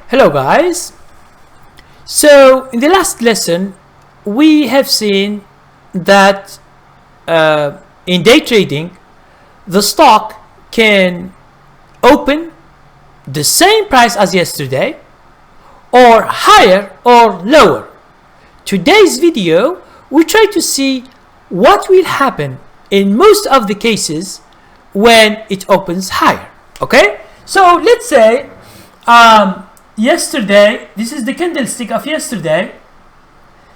Hello guys. So in the last lesson we have seen that in day trading the stock can open the same price as yesterday or higher or lower. Today's video we try to see what will happen in most of the cases when it opens higher. Okay, so let's say yesterday, this is the candlestick of yesterday.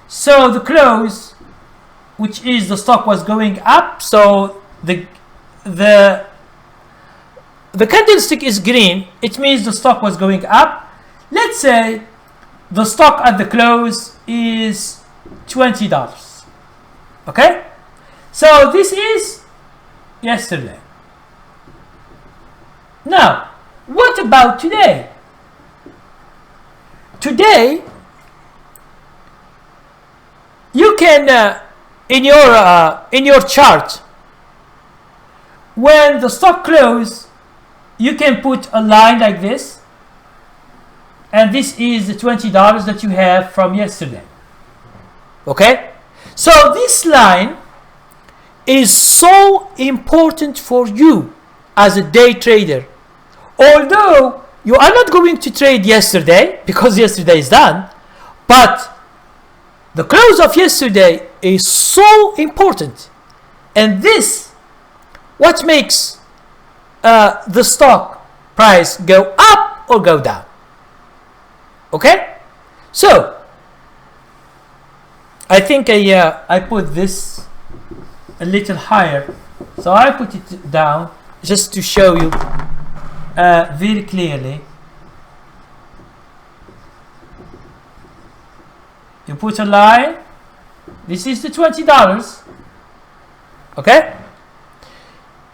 So the close, which is the stock was going up, so the candlestick is green, it means the stock was going up. Let's say the stock at the close is $20. Okay, so this is yesterday. Now what about today? Today you can in your chart, when the stock close, you can put a line like this, and this is the $20 that you have from yesterday. Okay, so this line is so important for you as a day trader. Although you are not going to trade yesterday because yesterday is done, but the close of yesterday is so important, and this what makes the stock price go up or go down. Okay, so I think I put this a little higher, so I put it down just to show you very clearly. You put a line, this is the $20. Okay,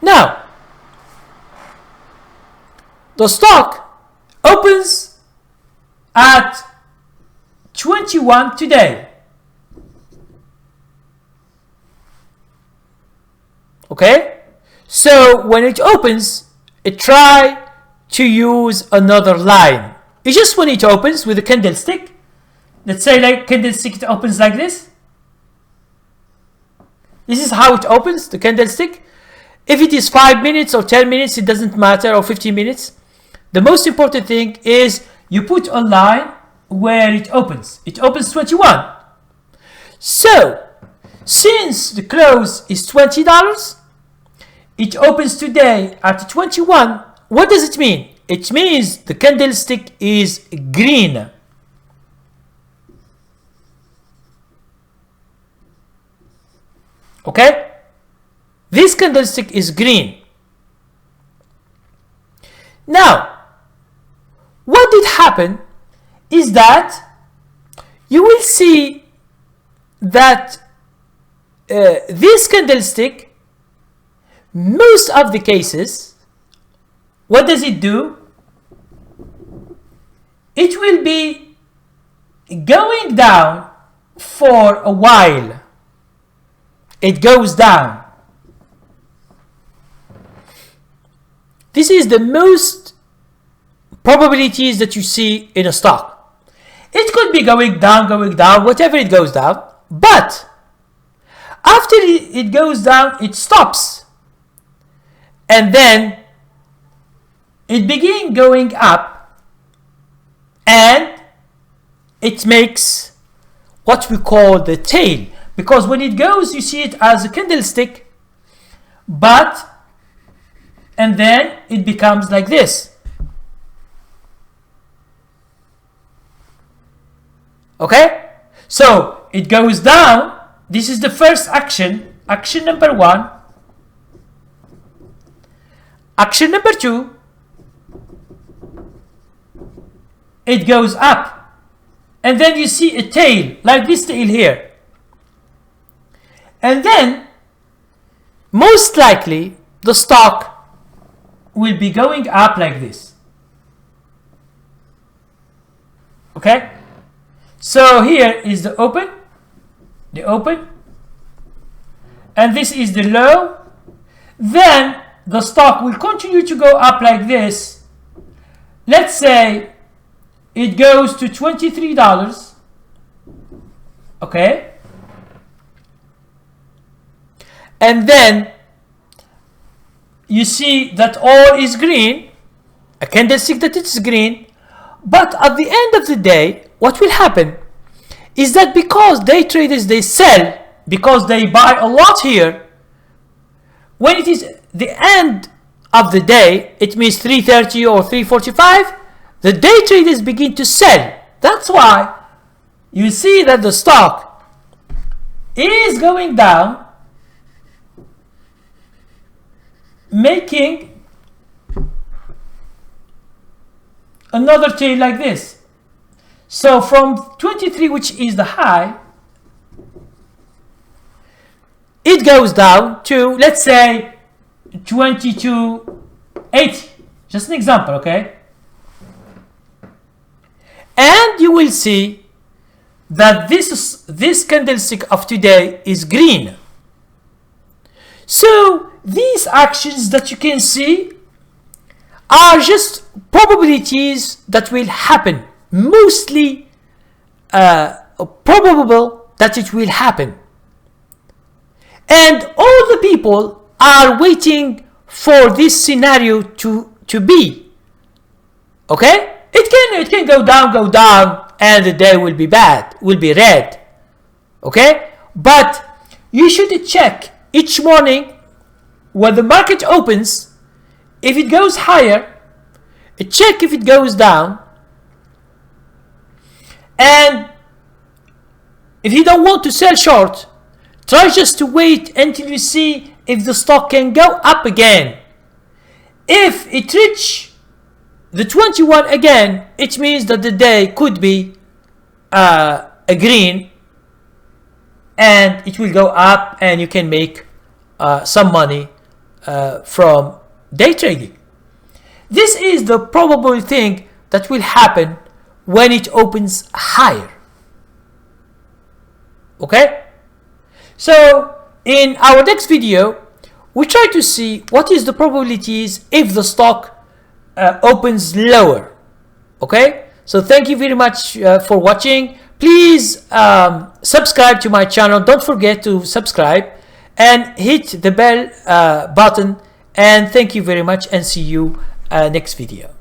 now the stock opens at 21 today. Okay, so when it opens, it try to use another line. It's just when it opens with a candlestick. Let's say like candlestick, it opens like this. This is how it opens, the candlestick. If it is 5 minutes or 10 minutes, it doesn't matter, or 15 minutes. The most important thing is you put a line where it opens. It opens 21. So since the close is $20, it opens today at 21. What does it mean? It means the candlestick is green. Okay, this candlestick is green. Now what did happen is that you will see that this candlestick, most of the cases, what does it do? It will be going down for a while. It goes down. This is the most probabilities that you see in a stock. It could be going down, whatever it goes down, but after it goes down, it stops, and then it begins going up, and it makes what we call the tail. Because when it goes, you see it as a candlestick, and then it becomes like this. Okay, so it goes down. This is the first action, action number 1. Action number 2, it goes up, and then you see a tail, like this tail here. And then most likely the stock will be going up like this. Okay, so here is the open, and this is the low. Then the stock will continue to go up like this. Let's say it goes to $23. Okay, and then you see that all is green, a candlestick that it's green. But at the end of the day, what will happen is that because day traders, they sell because they buy a lot here, when it is the end of the day, it means 3:30 or 3:45, the day traders begin to sell. That's why you see that the stock is going down, making another tail like this. So from 23, which is the high, it goes down to, let's say, 22.80. Just an example, okay? And you will see that this candlestick of today is green. So these actions that you can see are just probabilities that will happen, mostly probable that it will happen. And all the people are waiting for this scenario to be. Okay? It can go down, and the day will be bad, will be red. Okay? But you should check each morning when the market opens. If it goes higher, check if it goes down. And if you don't want to sell short, try just to wait until you see if the stock can go up again. If it reach the 21 again, it means that the day could be a green, and it will go up, and you can make some money from day trading. This is the probable thing that will happen when it opens higher. Okay? So in our next video, we try to see what is the probabilities if the stock opens lower. Okay? So thank you very much for watching. Please subscribe to my channel. Don't forget to subscribe and hit the bell button. And thank you very much, and see you next video.